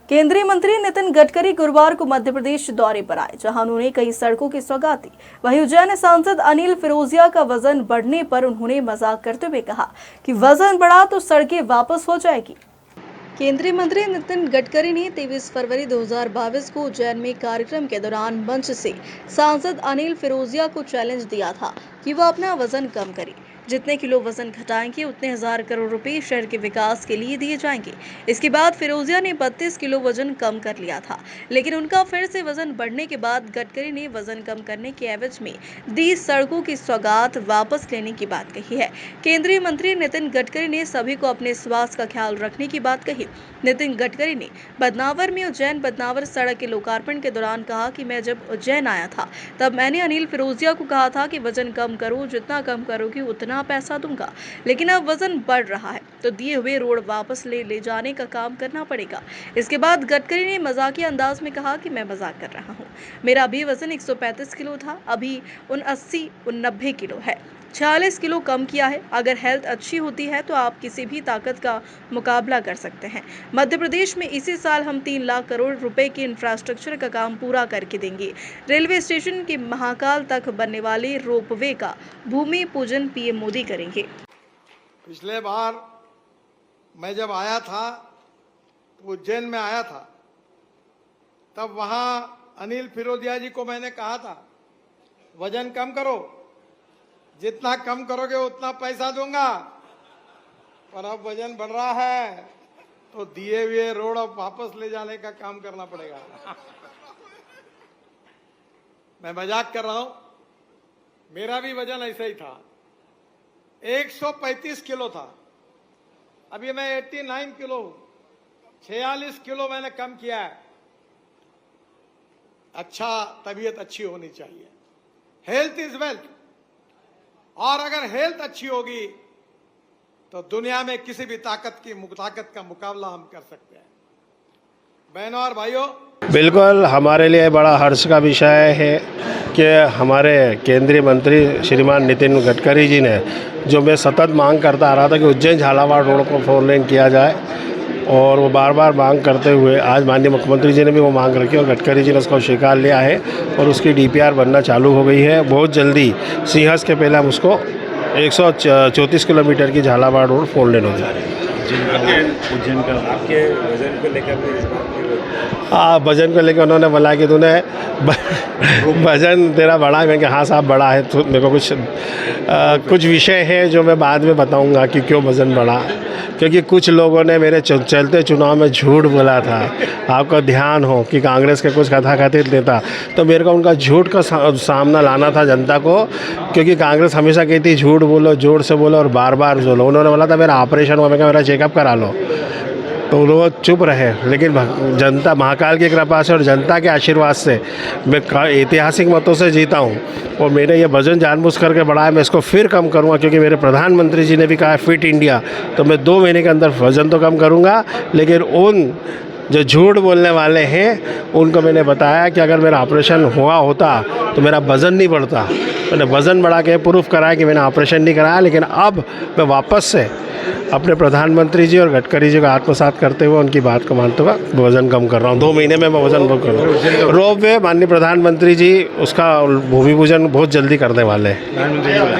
केंद्रीय मंत्री नितिन गडकरी गुरुवार को मध्य प्रदेश दौरे पर आए, जहां उन्होंने कई सड़कों की सौगात दी। वहीं उज्जैन सांसद अनिल फिरोजिया का वजन बढ़ने पर उन्होंने मजाक करते हुए कहा कि वजन बढ़ा तो सड़कें वापस हो जाएगी। केंद्रीय मंत्री नितिन गडकरी ने 23 फरवरी 2022 को उज्जैन में कार्यक्रम के दौरान मंच से सांसद अनिल फिरोजिया को चैलेंज दिया था कि वो अपना वजन कम करे। जितने किलो वजन घटाएंगे उतने 1000 करोड़ रुपए शहर के विकास के लिए दिए जाएंगे। इसके बाद फिरोजिया ने 32 किलो वजन कम कर लिया था, लेकिन उनका फिर से वजन बढ़ने के बाद गडकरी ने वजन कम करने के एवज में दी सड़कों की सौगात वापस लेने की बात कही है। केंद्रीय मंत्री नितिन गडकरी ने सभी को अपने स्वास्थ्य का ख्याल रखने की बात कही। नितिन गडकरी ने बदनावर में उज्जैन बदनावर सड़क के लोकार्पण के दौरान कहा कि मैं जब उज्जैन आया था तब मैंने अनिल फिरोजिया को कहा था कि वजन कम करो, जितना कम करोगी उतना पैसा दूंगा, लेकिन अब वजन बढ़ रहा है तो दिए हुए रोड वापस ले जाने का काम करना पड़ेगा। इसके बाद गडकरी ने मजाकिया अंदाज में कहा कि मैं मजाक कर रहा हूं, मेरा अभी वजन 135 किलो था, अभी 89-90 किलो है, 46 किलो कम किया है। अगर हेल्थ अच्छी होती है तो आप किसी भी ताकत का मुकाबला कर सकते हैं। मध्य प्रदेश में इसी साल हम 3 लाख करोड़ रुपए के इंफ्रास्ट्रक्चर का काम पूरा करके देंगे। रेलवे स्टेशन के महाकाल तक बनने वाले रोपवे का भूमि पूजन पीएम मोदी करेंगे। पिछले बार मैं जब आया था तो उज्जैन में आया था, तब वहां अनिल फिरोजिया जी को मैंने कहा था वजन कम करो, जितना कम करोगे उतना पैसा दूंगा। पर अब वजन बढ़ रहा है तो दिए हुए रोड अब वापस ले जाने का काम करना पड़ेगा। मैं मजाक कर रहा हूं, मेरा भी वजन ऐसा ही था, 135 किलो था, अभी मैं 89 किलो, 46 किलो मैंने कम किया है। अच्छा, तबीयत अच्छी होनी चाहिए, हेल्थ इज वेल्थ, और अगर हेल्थ अच्छी होगी तो दुनिया में किसी भी ताकत का मुकाबला हम कर सकते हैं। बहनों और भाइयों, बिल्कुल हमारे लिए बड़ा हर्ष का विषय है कि हमारे केंद्रीय मंत्री श्रीमान नितिन गडकरी जी ने, जो मैं सतत मांग करता आ रहा था कि उज्जैन झालावाड़ रोड को 4 लेन किया जाए, और वो बार बार मांग करते हुए आज माननीय मुख्यमंत्री जी ने भी वो मांग रखी और गडकरी जी ने उसको स्वीकार लिया है और उसकी DPR बनना चालू हो गई है। बहुत जल्दी सिंहस के पहले हम उसको 134 किलोमीटर की झालावाड़ रोड 4 लेन हो जाए। उज्जैन का आपके वजन को लेकर वजन को लेकर उन्होंने बोला कि तूने वजन तेरा बड़ा है। मैं कि हाँ साहब बड़ा है, तो मेरे को कुछ विषय है जो मैं बाद में बताऊंगा कि क्यों वजन बढ़ा, क्योंकि कुछ लोगों ने मेरे चलते चुनाव में झूठ बोला था। आपका ध्यान हो कि कांग्रेस के कुछ कथाकथित नेता, तो मेरे को उनका झूठ का सामना लाना था जनता को, क्योंकि कांग्रेस हमेशा कहती झूठ बोलो, जोर से बोलो और बार बार बोलो। उन्होंने बोला था मेरा ऑपरेशन हुआ, मैं मेरा चेकअप करा लो, तो लोग चुप रहे। लेकिन जनता महाकाल की कृपा से और जनता के आशीर्वाद से मैं ऐतिहासिक मतों से जीता हूँ, और मेरे ये वजन जानबूझ करके बढ़ाया। मैं इसको फिर कम करूँगा, क्योंकि मेरे प्रधानमंत्री जी ने भी कहा फिट इंडिया, तो मैं 2 महीने के अंदर वजन तो कम करूँगा। लेकिन उन जो झूठ बोलने वाले हैं उनको मैंने बताया कि अगर मेरा ऑपरेशन हुआ होता तो मेरा वज़न नहीं बढ़ता। मैंने वज़न बढ़ा के प्रूफ कराया कि मैंने ऑपरेशन नहीं कराया। लेकिन अब मैं वापस से अपने प्रधानमंत्री जी और गडकरी जी का आत्मसात करते हुए उनकी बात को मानते हुए वज़न कम कर रहा हूँ। 2 महीने में मैं वज़न कम कर रहा हूँ। रोप वे माननीय प्रधानमंत्री जी उसका भूमि पूजन बहुत जल्दी करने वाले हैं।